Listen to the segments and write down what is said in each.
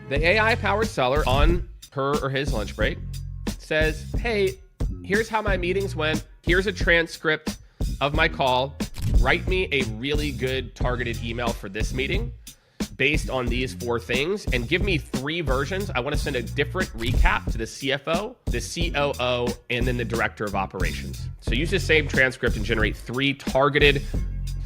The AI-powered seller on her or his lunch break says, hey, here's how my meetings went. Here's a transcript of my call. Write me a really good targeted email for this meeting based on these 4 things and give me 3 versions. I want to send a different recap to the CFO, the COO, and then the director of operations. So use the same transcript and generate 3 targeted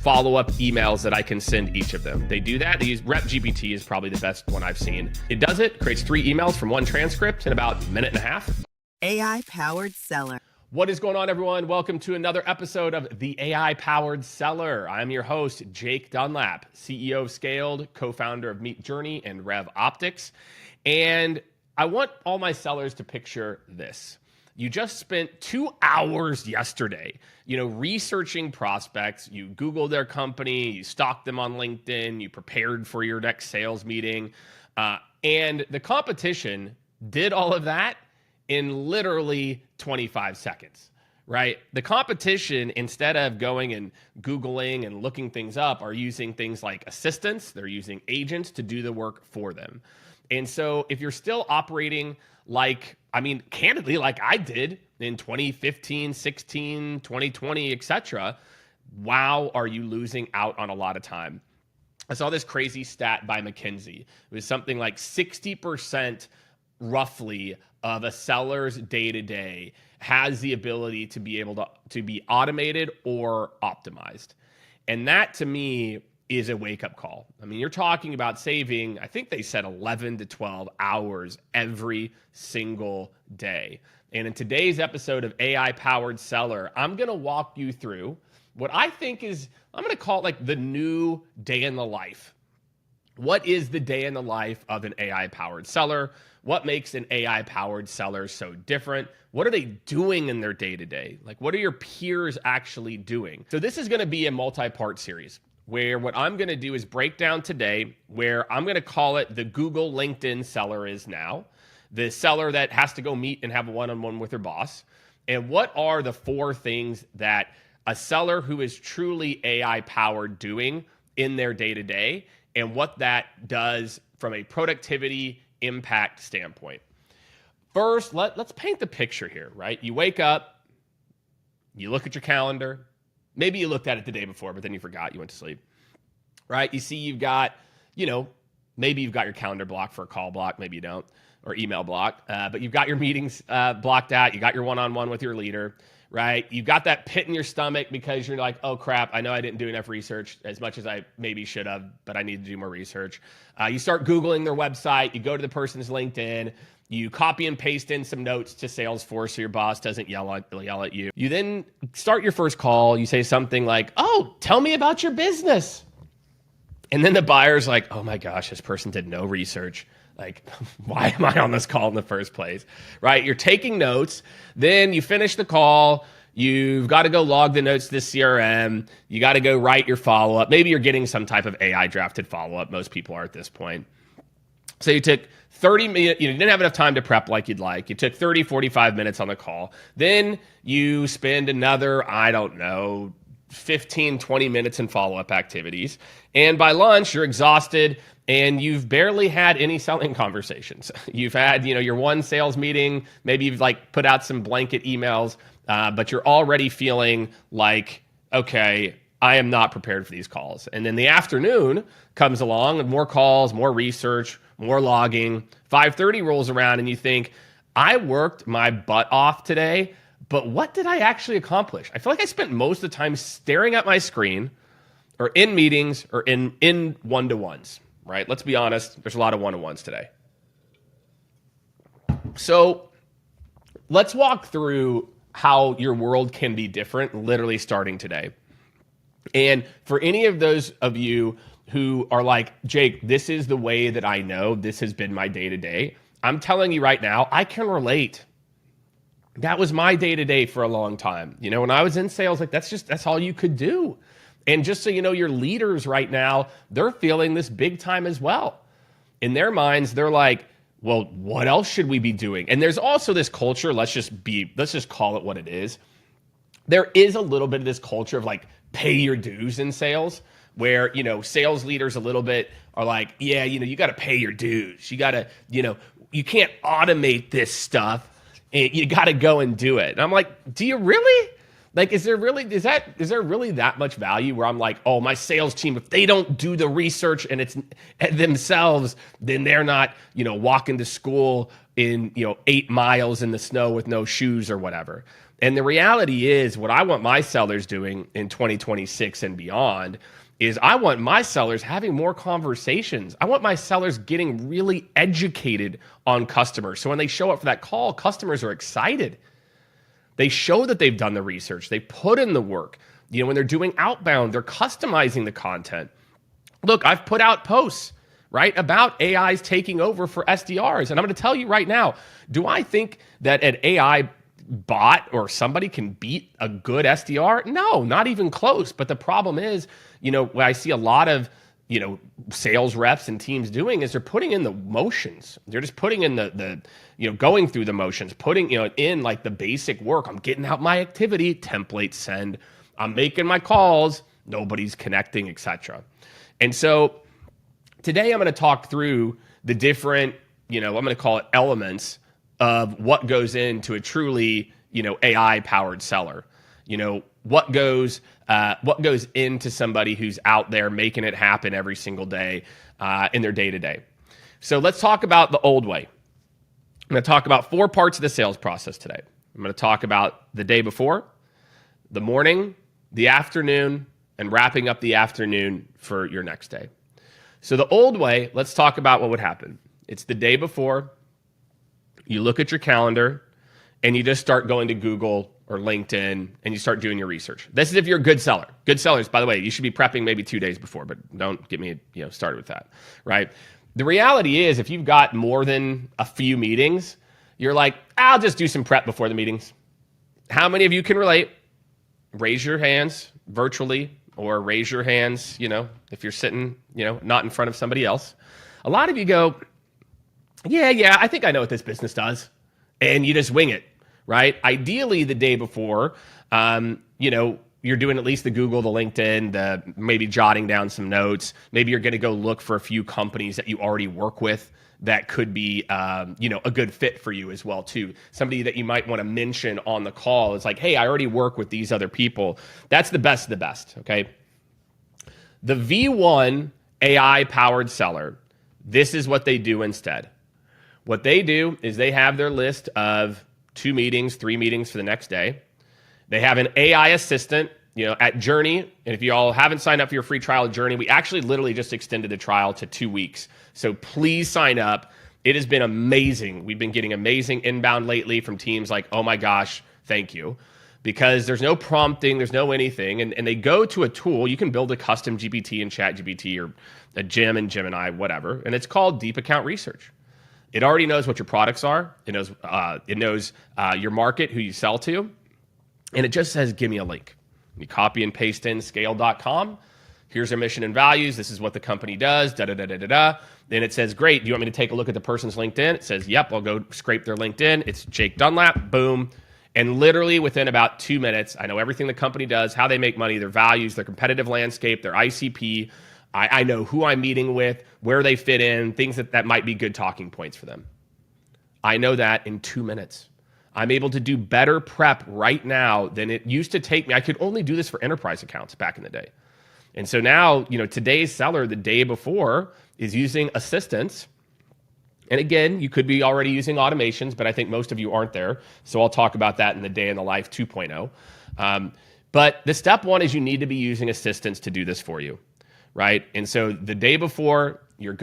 follow-up emails that I can send each of them. They do that. They use RepGPT is probably the best one I've seen. It does it, creates 3 emails from 1 transcript in about a minute and a half. AI-powered seller. What is going on, everyone? Welcome to another episode of The AI-Powered Seller. I'm your host, Jake Dunlap, CEO of Scaled, co-founder of Meet Journey and Rev Optics. And I want all my sellers to picture this. You just spent 2 hours yesterday, researching prospects. You Googled their company, you stalked them on LinkedIn, you prepared for your next sales meeting. And the competition did all of that in literally 25 seconds, right? The competition, instead of going and Googling and looking things up, are using things like assistants. They're using agents to do the work for them. And so if you're still operating candidly, like I did in 2015, 16, 2020, etc., wow, are you losing out on a lot of time? I saw this crazy stat by McKinsey. It was something like 60% roughly of a seller's day-to-day has the ability to be able to be automated or optimized. And that, to me, is a wake-up call. I mean, you're talking about saving, I think they said 11 to 12 hours every single day. And in today's episode of AI-Powered Seller, I'm going to walk you through what I think is, I'm going to call it like the new day in the life. What is the day in the life of an AI-powered seller? What makes an AI-powered seller so different? What are they doing in their day-to-day? Like, what are your peers actually doing? So this is going to be a multi-part series where what I'm going to do is break down today where I'm going to call it the Google LinkedIn seller is now, the seller that has to go meet and have a one-on-one with their boss. And what are the 4 things that a seller who is truly AI-powered doing in their day-to-day, and what that does from a productivity impact standpoint. First, let's paint the picture here, right? You wake up, you look at your calendar. Maybe you looked at it the day before, but then you forgot, you went to sleep, right? You see you've got, maybe you've got your calendar blocked for a call block, maybe you don't, or email block, but you've got your meetings blocked out, you got your one-on-one with your leader, right? You've got that pit in your stomach because you're like, oh crap, I know I didn't do enough research as much as I maybe should have, but I need to do more research. You start Googling their website, you go to the person's LinkedIn, you copy and paste in some notes to Salesforce so your boss doesn't yell at you. You then start your first call, you say something like, oh, tell me about your business. And then the buyer's like, oh my gosh, this person did no research. Like, why am I on this call in the first place, right? You're taking notes, then you finish the call, you've got to go log the notes to the CRM, you got to go write your follow-up. Maybe you're getting some type of AI drafted follow-up. Most people are at this point. So you took 30 minutes, you didn't have enough time to prep like you'd like. You took 30, 45 minutes on the call. Then you spend another, 15, 20 minutes in follow-up activities. And by lunch, you're exhausted and you've barely had any selling conversations. You've had, your one sales meeting, maybe you've put out some blanket emails, but you're already feeling like, okay, I am not prepared for these calls. And then the afternoon comes along and more calls, more research, more logging. 5:30 rolls around and you think, I worked my butt off today, but what did I actually accomplish? I feel like I spent most of the time staring at my screen or in meetings or in one-to-ones, right? Let's be honest, there's a lot of one-to-ones today. So let's walk through how your world can be different literally starting today. And for any of those of you who are like, Jake, this is the way that I know, this has been my day-to-day, I'm telling you right now, I can relate. That was my day-to-day for a long time. When I was in sales, that's all you could do. And just so you know, your leaders right now, they're feeling this big time as well. In their minds, they're like, well, what else should we be doing? And there's also this culture, let's just call it what it is. There is a little bit of this culture of pay your dues in sales, where, sales leaders a little bit are like, yeah, you got to pay your dues. You got to, you can't automate this stuff, and you got to go and do it. And I'm like, do you really? Like, is there really that much value where I'm like, oh, my sales team, if they don't do the research and it's themselves, then they're not, walking to school in, 8 miles in the snow with no shoes or whatever. And the reality is, what I want my sellers doing in 2026 and beyond is I want my sellers having more conversations. I want my sellers getting really educated on customers. So when they show up for that call, customers are excited. They show that they've done the research. They put in the work. When they're doing outbound, they're customizing the content. Look, I've put out posts, right, about AIs taking over for SDRs. And I'm going to tell you right now, do I think that an AI bot or somebody can beat a good SDR? No, not even close. But the problem is, what I see a lot of, sales reps and teams doing is they're putting in the motions. They're just putting in the going through the motions, putting, in like the basic work. I'm getting out my activity, template send. I'm making my calls. Nobody's connecting, etc. And so today I'm going to talk through the different, I'm going to call it elements of what goes into a truly, AI powered seller. What goes into somebody who's out there making it happen every single day in their day to day. So let's talk about the old way. I'm going to talk about 4 parts of the sales process today. I'm going to talk about the day before, the morning, the afternoon, and wrapping up the afternoon for your next day. So the old way, let's talk about what would happen. It's the day before. You look at your calendar and you just start going to Google or LinkedIn and you start doing your research. This is if you're a good seller. Good sellers, by the way, you should be prepping maybe 2 days before, but don't get me started with that, right? The reality is if you've got more than a few meetings, you're like, I'll just do some prep before the meetings. How many of you can relate? Raise your hands virtually or raise your hands, if you're sitting, not in front of somebody else. A lot of you go, yeah, I think I know what this business does. And you just wing it, right? Ideally, the day before, you're doing at least the Google, the LinkedIn, the maybe jotting down some notes. Maybe you're going to go look for a few companies that you already work with that could be, a good fit for you as well, too. Somebody that you might want to mention on the call is like, hey, I already work with these other people. That's the best of the best, okay? The V1 AI-powered seller, this is what they do instead. What they do is they have their list of 2 meetings, 3 meetings for the next day. They have an AI assistant, at Journey. And if you all haven't signed up for your free trial at Journey, we actually literally just extended the trial to 2 weeks. So please sign up. It has been amazing. We've been getting amazing inbound lately from teams like, oh my gosh, thank you. Because there's no prompting, there's no anything. And they go to a tool. You can build a custom GPT in ChatGPT or a Gem in Gemini, whatever. And it's called Deep Account Research. It already knows what your products are. It knows your market, who you sell to. And it just says, give me a link. You copy and paste in scale.com. Here's our mission and values. This is what the company does, da-da-da-da-da-da. Then it says, great, do you want me to take a look at the person's LinkedIn? It says, yep, I'll go scrape their LinkedIn. It's Jake Dunlap, boom. And literally within about 2 minutes, I know everything the company does, how they make money, their values, their competitive landscape, their ICP. I know who I'm meeting with, where they fit in, things that might be good talking points for them. I know that in 2 minutes. I'm able to do better prep right now than it used to take me. I could only do this for enterprise accounts back in the day. And so now, today's seller, the day before, is using assistants. And again, you could be already using automations, but I think most of you aren't there. So I'll talk about that in the Day in the Life 2.0. But the step 1 is you need to be using assistants to do this for you, right? And so the day before, you're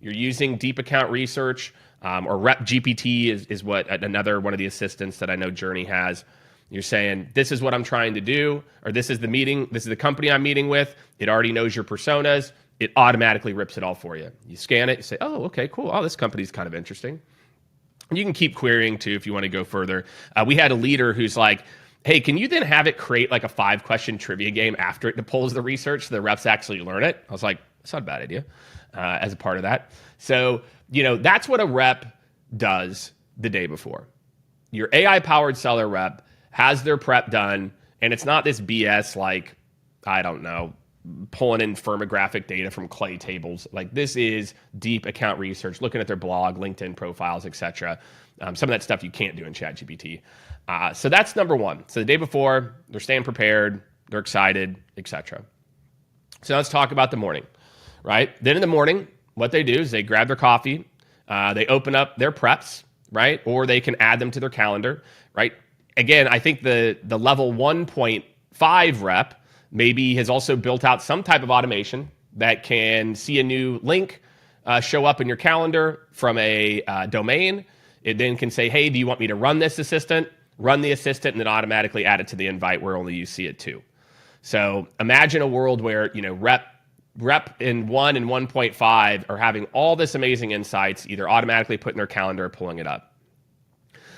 using Deep Account Research, or Rep GPT is what another one of the assistants that I know Journey has. You're saying, this is what I'm trying to do, or this is the meeting, this is the company I'm meeting with. It already knows your personas. It automatically rips it all for you. You scan it, you say, oh, okay, cool. Oh, this company's kind of interesting. And you can keep querying too if you want to go further. We had a leader who's like, hey, can you then have it create like a 5-question trivia game after it pulls the research so the reps actually learn it? I was like, that's not a bad idea as a part of that. So, that's what a rep does the day before. Your AI-powered seller rep has their prep done, and it's not this BS like, I don't know, pulling in firmographic data from clay tables. Like, this is deep account research, looking at their blog, LinkedIn profiles, etc. Some of that stuff you can't do in ChatGPT. So that's number one. So the day before, they're staying prepared, they're excited, etc. So let's talk about the morning, right? Then in the morning, what they do is they grab their coffee, they open up their preps, right? Or they can add them to their calendar, right? Again, I think the level 1.5 rep maybe has also built out some type of automation that can see a new link show up in your calendar from a domain. It then can say, hey, do you want me to run this assistant? Run the assistant and then automatically add it to the invite where only you see it too. So imagine a world where, rep in 1 and 1.5 are having all this amazing insights, either automatically put in their calendar or pulling it up.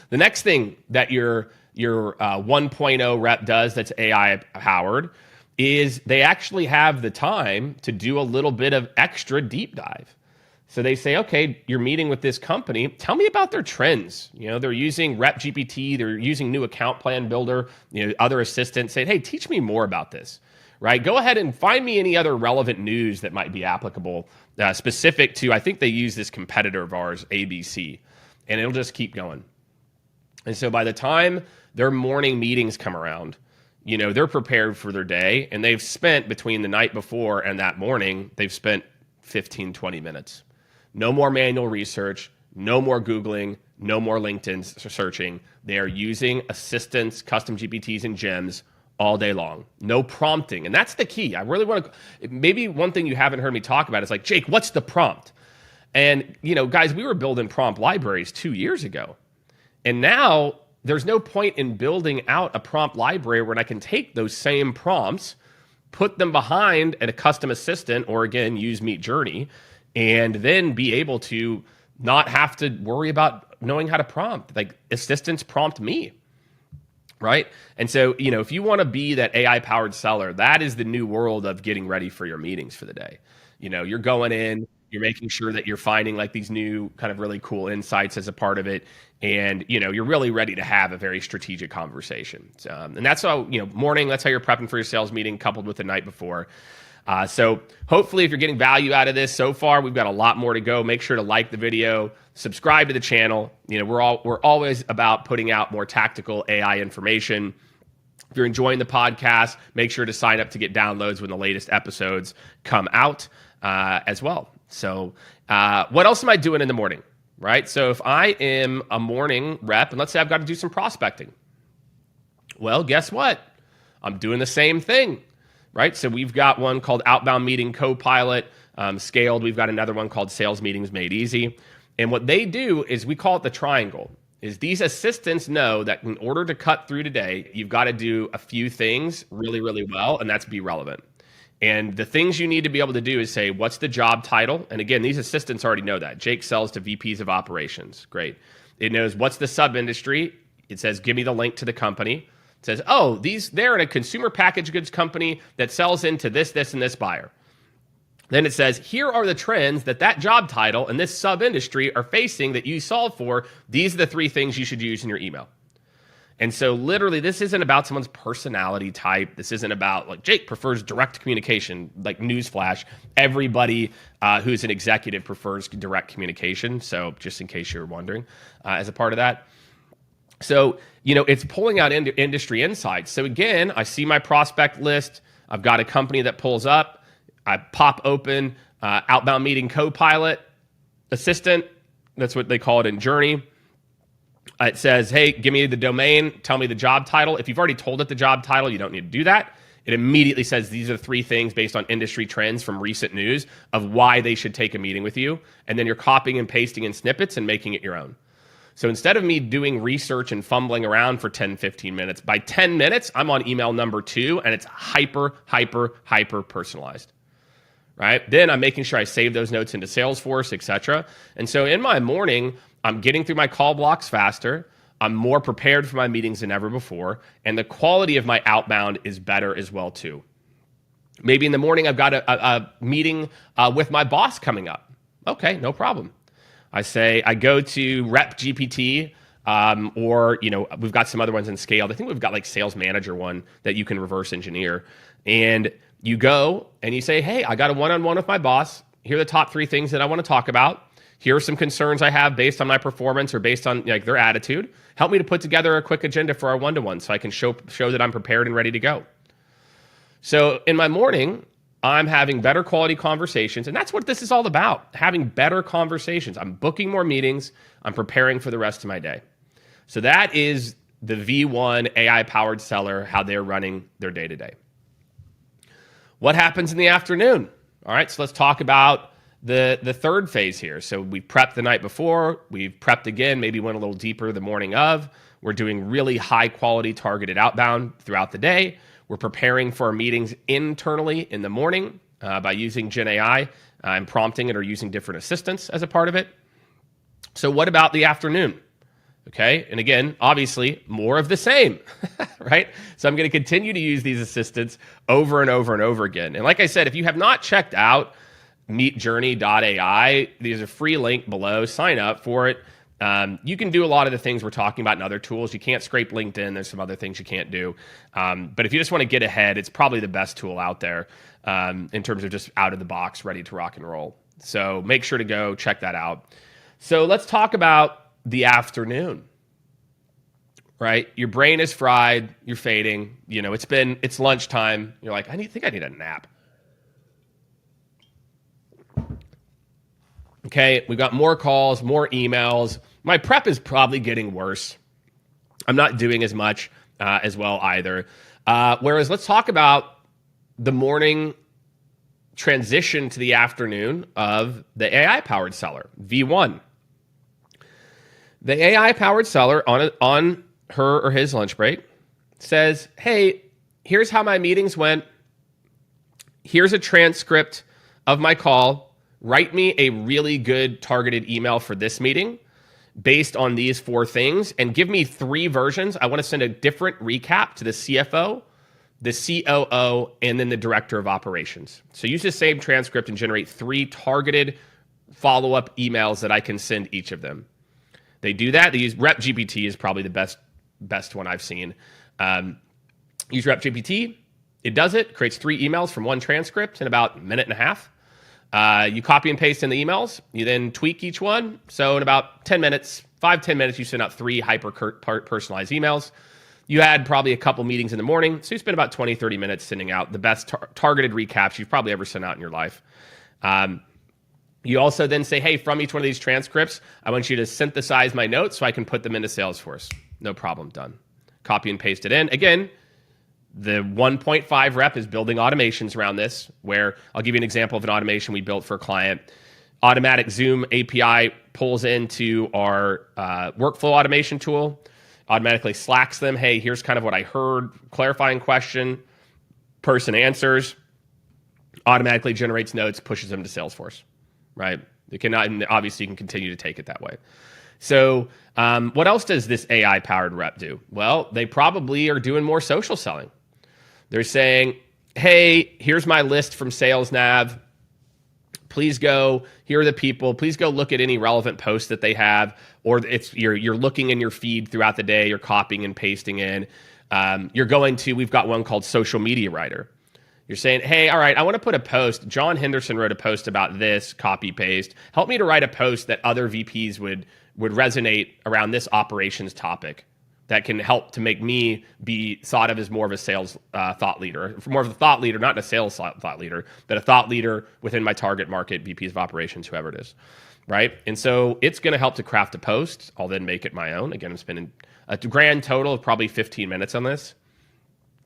The next thing that your 1.0 rep does that's AI powered is they actually have the time to do a little bit of extra deep dive. So they say, okay, you're meeting with this company. Tell me about their trends. They're using Rep GPT. They're using new account plan builder, other assistants. Say, hey, teach me more about this, right? Go ahead and find me any other relevant news that might be applicable, specific to, I think they use this competitor of ours, ABC, and it'll just keep going. And so by the time their morning meetings come around, they're prepared for their day, and they've spent between the night before and that morning, they've spent 15, 20 minutes. No more manual research, no more Googling, no more LinkedIn searching. They are using assistants, custom GPTs, and gems all day long. No prompting. And that's the key. I really want to, maybe one thing you haven't heard me talk about is like, Jake, what's the prompt? And, guys, we were building prompt libraries 2 years ago. And now there's no point in building out a prompt library where I can take those same prompts, put them behind a custom assistant, or again, use Midjourney, and then be able to not have to worry about knowing how to prompt. Like, assistants prompt me, right? And so, if you want to be that AI-powered seller, that is the new world of getting ready for your meetings for the day. You're going in, you're making sure that you're finding like these new kind of really cool insights as a part of it. And, you're really ready to have a very strategic conversation. And that's how, morning, that's how you're prepping for your sales meeting coupled with the night before. So hopefully if you're getting value out of this so far, we've got a lot more to go. Make sure to like the video, subscribe to the channel. We're always about putting out more tactical AI information. If you're enjoying the podcast, make sure to sign up to get downloads when the latest episodes come out as well. So what else am I doing in the morning, right? So if I am a morning rep, and let's say I've got to do some prospecting. Well, guess what? I'm doing the same thing, right? So we've got one called Outbound Meeting Copilot, Scaled. We've got another one called Sales Meetings Made Easy. And what they do is we call it the triangle, is these assistants know that in order to cut through today, you've got to do a few things really, really well, and that's be relevant. And the things you need to be able to do is say, what's the job title? And again, these assistants already know that. Jake sells to VPs of operations. Great. It knows what's the sub-industry. It says, give me the link to the company. It says, oh, they're in a consumer packaged goods company that sells into this, and this buyer. Then it says, here are the trends that job title and this sub-industry are facing that you solve for. These are the 3 things you should use in your email. And so literally, this isn't about someone's personality type. This isn't about like Jake prefers direct communication, like newsflash. Everybody who's an executive prefers direct communication. So just in case you're wondering, as a part of that. So, it's pulling out industry insights. So again, I see my prospect list. I've got a company that pulls up. I pop open Outbound Meeting Copilot Assistant. That's what they call it in Journey. It says, hey, give me the domain, tell me the job title. If you've already told it the job title, you don't need to do that. It immediately says these are 3 things based on industry trends from recent news of why they should take a meeting with you. And then you're copying and pasting in snippets and making it your own. So instead of me doing research and fumbling around for 10, 15 minutes, by 10 minutes, I'm on email number 2, and it's hyper personalized. Right? Then I'm making sure I save those notes into Salesforce, etc. And so in my morning, I'm getting through my call blocks faster. I'm more prepared for my meetings than ever before. And the quality of my outbound is better as well, too. Maybe in the morning, I've got a meeting with my boss coming up. Okay, no problem. I go to Rep GPT, or, we've got some other ones in Scaled. I think we've got like Sales Manager one that you can reverse engineer. And You go and you say, hey, I got a one-on-one with my boss. Here are the top 3 things that I want to talk about. Here are some concerns I have based on my performance or based on like their attitude. Help me to put together a quick agenda for our one-to-one so I can show that I'm prepared and ready to go. So in my morning, I'm having better quality conversations, and that's what this is all about, having better conversations. I'm booking more meetings. I'm preparing for the rest of my day. So that is the V1 AI-powered seller, how they're running their day-to-day. What happens in the afternoon? All right, so let's talk about the third phase here. So we prepped the night before. We've prepped again, maybe went a little deeper the morning of. We're doing really high-quality targeted outbound throughout the day. We're preparing for our meetings internally in the morning by using Gen AI and prompting it or using different assistants as a part of it. So what about the afternoon? Okay, and again, obviously, more of the same, right? So I'm going to continue to use these assistants over and over and over again. And like I said, if you have not checked out meetjourney.ai, there's a free link below. Sign up for it. You can do a lot of the things we're talking about in other tools. You can't scrape LinkedIn. There's some other things you can't do. But if you just want to get ahead, it's probably the best tool out there in terms of just out of the box, ready to rock and roll. So make sure to go check that out. So let's talk about the afternoon, right? Your brain is fried. You're fading. You know, it's lunchtime. You're like, I think I need a nap. Okay, we've got more calls, more emails. My prep is probably getting worse. I'm not doing as much as well either. Whereas let's talk about the morning transition to the afternoon of the AI-powered seller, V1. The AI-powered seller on her or his lunch break says, hey, here's how my meetings went. Here's a transcript of my call. Write me a really good targeted email for this meeting based on these 4 things and give me 3 versions. I want to send a different recap to the CFO, the COO, and then the director of operations. So use the same transcript and generate 3 targeted follow-up emails that I can send each of them. They do that. They use RepGPT is probably the best one I've seen. Use RepGPT. It does it, creates 3 emails from 1 transcript in about a minute and a half. You copy and paste in the emails. You then tweak each one. So in about 10 minutes, 5-10 minutes, you send out 3 hyper-personalized emails. You had probably a couple meetings in the morning. So you spend about 20-30 minutes sending out the best targeted recaps you've probably ever sent out in your life. You also then say, hey, from each one of these transcripts, I want you to synthesize my notes so I can put them into Salesforce. No problem, done. Copy and paste it in. Again, the 1.5 rep is building automations around this, where I'll give you an example of an automation we built for a client. Automatic Zoom API pulls into our workflow automation tool, automatically slacks them. Hey, here's kind of what I heard, clarifying question, person answers, automatically generates notes, pushes them to Salesforce. Right? It cannot, and obviously you can continue to take it that way. So what else does this AI-powered rep do? Well, they probably are doing more social selling. They're saying, hey, here's my list from SalesNav. Please go, here are the people. Please go look at any relevant posts that they have, or you're looking in your feed throughout the day, you're copying and pasting in. We've got one called Social Media Writer. You're saying, hey, all right, I want to put a post. John Henderson wrote a post about this, copy, paste. Help me to write a post that other VPs would resonate around this operations topic that can help to make me be thought of as more of a sales thought leader, more of a thought leader, not a sales thought leader, but a thought leader within my target market, VPs of operations, whoever it is, right? And so it's going to help to craft a post. I'll then make it my own. Again, I'm spending a grand total of probably 15 minutes on this.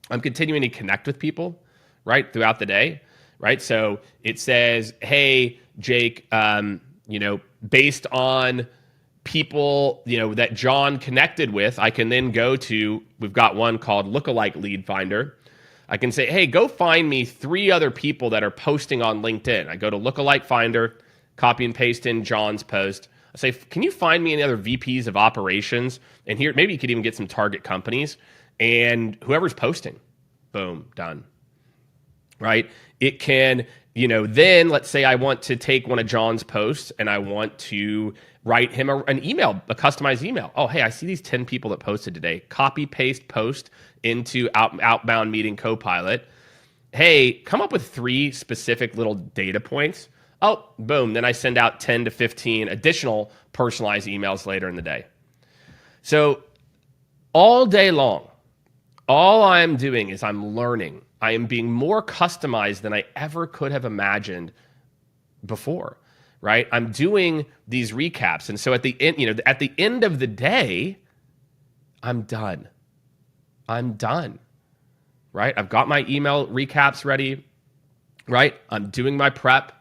I'm continuing to connect with people, right, throughout the day, right? So it says, hey, Jake, based on people, that John connected with, I can then go to, we've got one called Lookalike Lead Finder. I can say, hey, go find me 3 other people that are posting on LinkedIn. I go to Lookalike Finder, copy and paste in John's post. I say, can you find me any other VPs of operations? And here, maybe you could even get some target companies and whoever's posting, boom, done. Right? It can, then let's say I want to take one of John's posts and I want to write him an email, a customized email. Oh, hey, I see these 10 people that posted today. Copy, paste, post into Outbound Meeting Copilot. hey, come up with 3 specific little data points. Oh, boom. Then I send out 10 to 15 additional personalized emails later in the day. So all day long, all I'm doing is I'm learning. I am being more customized than I ever could have imagined before, right? I'm doing these recaps. And so at the end, at the end of the day, I'm done. I'm done, right? I've got my email recaps ready, right? I'm doing my prep,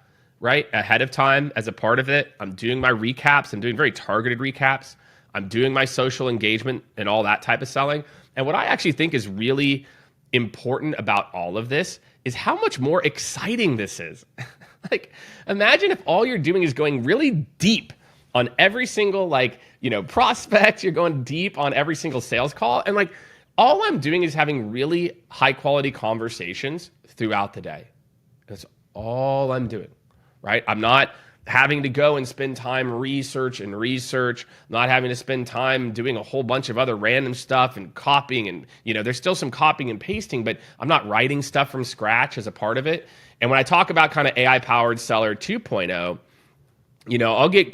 right? Ahead of time as a part of it. I'm doing my recaps. I'm doing very targeted recaps. I'm doing my social engagement and all that type of selling. And what I actually think is really important about all of this is how much more exciting this is. Like, imagine if all you're doing is going really deep on every single, prospect. You're going deep on every single sales call. And all I'm doing is having really high quality conversations throughout the day. That's all I'm doing, right? I'm not having to go and spend time research, not having to spend time doing a whole bunch of other random stuff and copying. And, there's still some copying and pasting, but I'm not writing stuff from scratch as a part of it. And when I talk about kind of AI powered seller 2.0,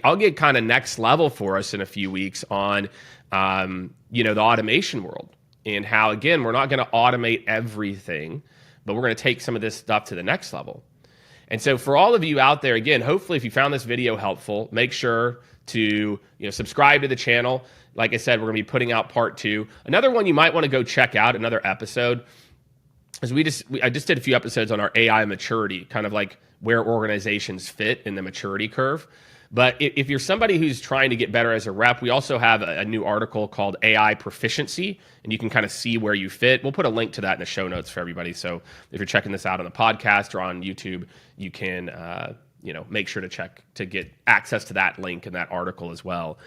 I'll get kind of next level for us in a few weeks on, the automation world and how, again, we're not going to automate everything, but we're going to take some of this stuff to the next level. And so for all of you out there, again, hopefully if you found this video helpful, make sure to subscribe to the channel. Like I said, we're going to be putting out part 2. Another one you might want to go check out, another episode, is I just did a few episodes on our AI maturity, kind of like where organizations fit in the maturity curve. But if you're somebody who's trying to get better as a rep, we also have a new article called AI Proficiency, and you can kind of see where you fit. We'll put a link to that in the show notes for everybody. So if you're checking this out on the podcast or on YouTube, you can make sure to check to get access to that link and that article as well.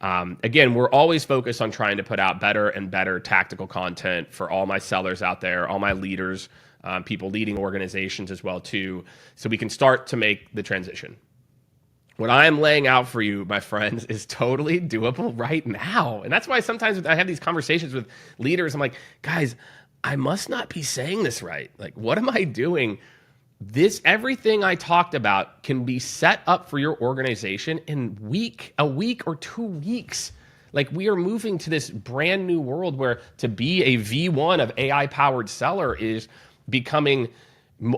Again, we're always focused on trying to put out better and better tactical content for all my sellers out there, all my leaders, people leading organizations as well too, so we can start to make the transition. What I am laying out for you, my friends, is totally doable right now. And that's why sometimes I have these conversations with leaders. I'm like, guys, I must not be saying this right. Like, what am I doing? Everything I talked about can be set up for your organization in a week or 2 weeks. Like, we are moving to this brand new world where to be a V1 of AI powered seller is becoming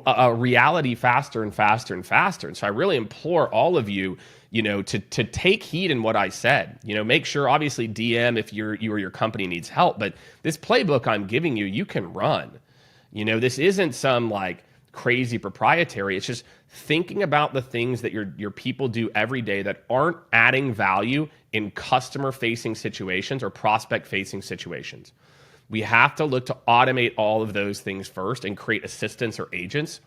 a reality faster and faster and faster. And so I really implore all of you, to take heed in what I said. Make sure, obviously, DM if you or your company needs help. But this playbook I'm giving you, you can run. This isn't some crazy proprietary. It's just thinking about the things that your people do every day that aren't adding value in customer-facing situations or prospect-facing situations. We have to look to automate all of those things first and create assistants or agents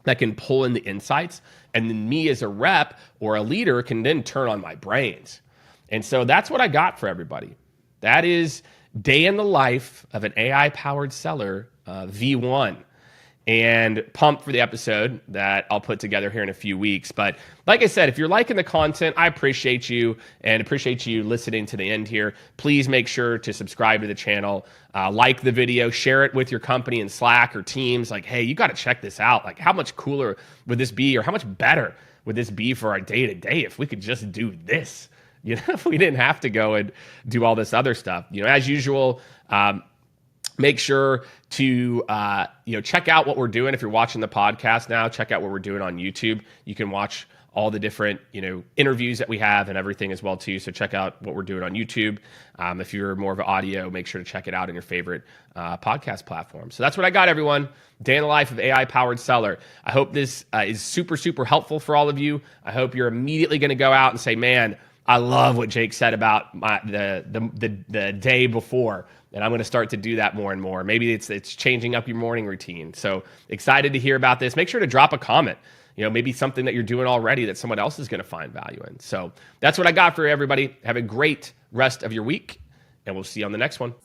that can pull in the insights. And then me as a rep or a leader can then turn on my brains. And so that's what I got for everybody. That is day in the life of an AI-powered seller, V1. And pumped for the episode that I'll put together here in a few weeks. But like I said, if you're liking the content, I appreciate you and appreciate you listening to the end here. Please make sure to subscribe to the channel, like the video, share it with your company in Slack or Teams. Like, hey, you got to check this out. Like, how much cooler would this be, or how much better would this be for our day-to-day if we could just do this? If we didn't have to go and do all this other stuff. As usual, make sure to check out what we're doing. If you're watching the podcast now, check out what we're doing on YouTube. You can watch all the different interviews that we have and everything as well too. So check out what we're doing on YouTube. If you're more of an audio, make sure to check it out in your favorite podcast platform. So that's what I got, everyone. Day in the life of AI powered seller. I hope this is super, super helpful for all of you. I hope you're immediately going to go out and say, man, I love what Jake said about the day before. And I'm going to start to do that more and more. Maybe it's changing up your morning routine. So excited to hear about this. Make sure to drop a comment. Maybe something that you're doing already that someone else is going to find value in. So that's what I got for everybody. Have a great rest of your week, and we'll see you on the next one.